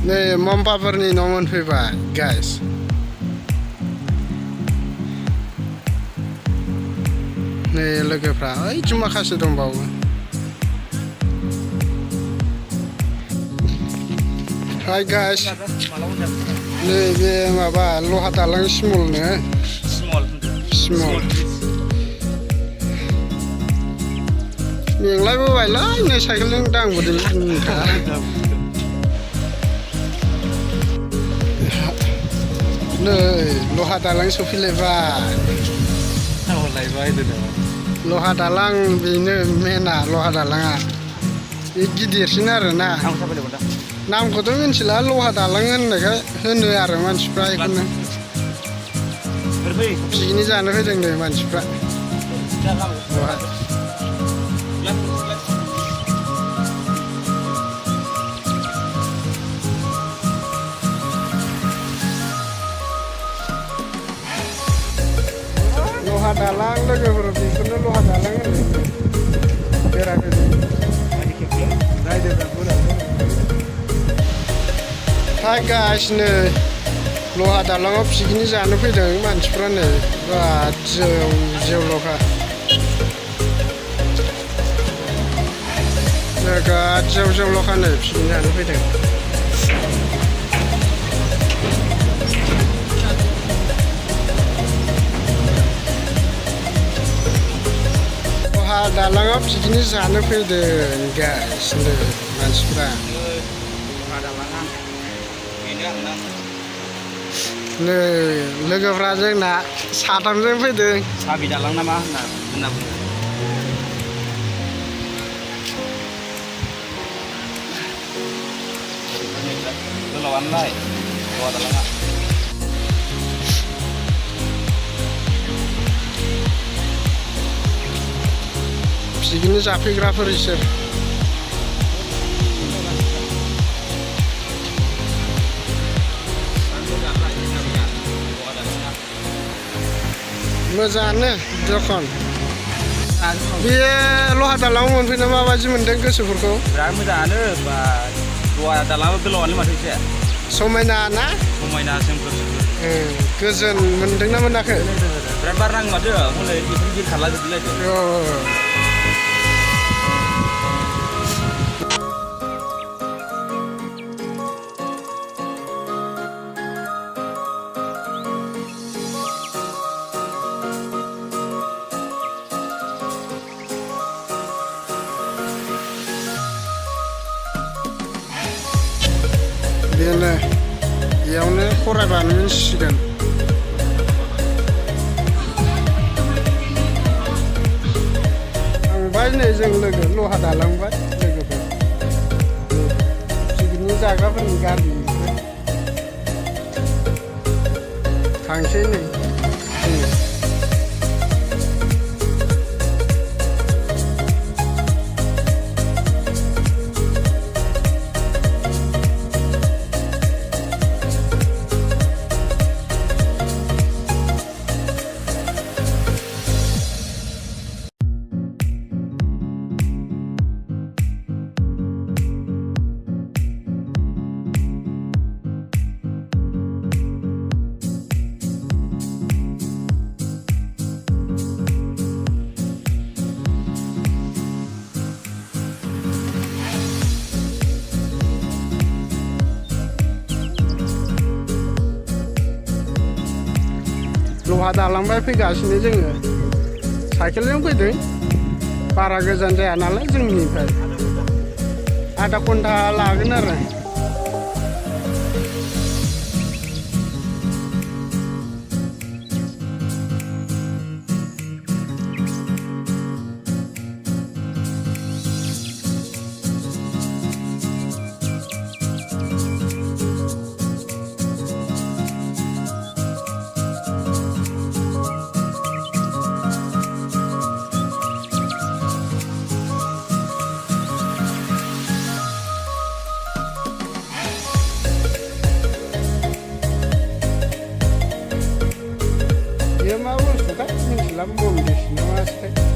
नै मम्पाफोरनि न' मोनफैबाय गाइस नै लोगोफ्रा ओइथिं माखासे दंबावो हाय गाइस नैबे माबा लहा दालां स्मलनो स्मल मेंलायबोबायलै नै साइकेलजों दांबोदों नै लहा दालां सफैलायबाय लहा दालां बेनो मेना लहा दालाङा बे गिदिरसिन आरोना नामखौथ' मिथिला लहा दालां होननायखाय होनो आरो मानसिफ्रा बेखौनो पिकनिक जानो फैदों नै मानसिफ्रा लहा दालां लोगोफोर बेखौनो लहा दालां होनो बेराफैदों हाय गाइस नै लहा दालाङाव पिकनिक जानो फैदों मानसिफ्रा नै बिराद जेवल'खा बिराद जेवल'खा नै पिकनिक जानो फैदों लहा दालाङाव पिकनिक जानो फैदों गाइस नै मानसिफ्रा नै लोगोफ्रा जोंना साथामजों फैदों साबि दालां नामा होनना बुङो गोलावानोलाय लहा दालाङा पिकनिक जाफैग्राफोर इसोर मोजाङानो दखन बे लहा दालाङाव मोनफैना माबायदि मोनदों गोसोफोरखौ बिराद मोजाङानो बा लहा दालाङाबो गोलावानो माथो एसे समायना ना समायना सोमखोर गोजोन मोनदोंना मोनाखै बिराद बार नाङो माथो हनै बेफोर बिरखारला जोबलायदो बेनो बेयावनो फरायबानो मिन्थिसिगोन थांबाय नै जों लोगो लहा दालांबाय लोगोफोर पिकनिक जाग्राफोरनि गारिनिफ्राय थांसै नै लहा दालांबाय फैगासिनो जोङो साइकेलजों फैदों बारा गोजान जाया नालाय जोंनिफ्राय आधा घन्टा लागोन आरो Dia mau sudah, ini selama mau di sini mas.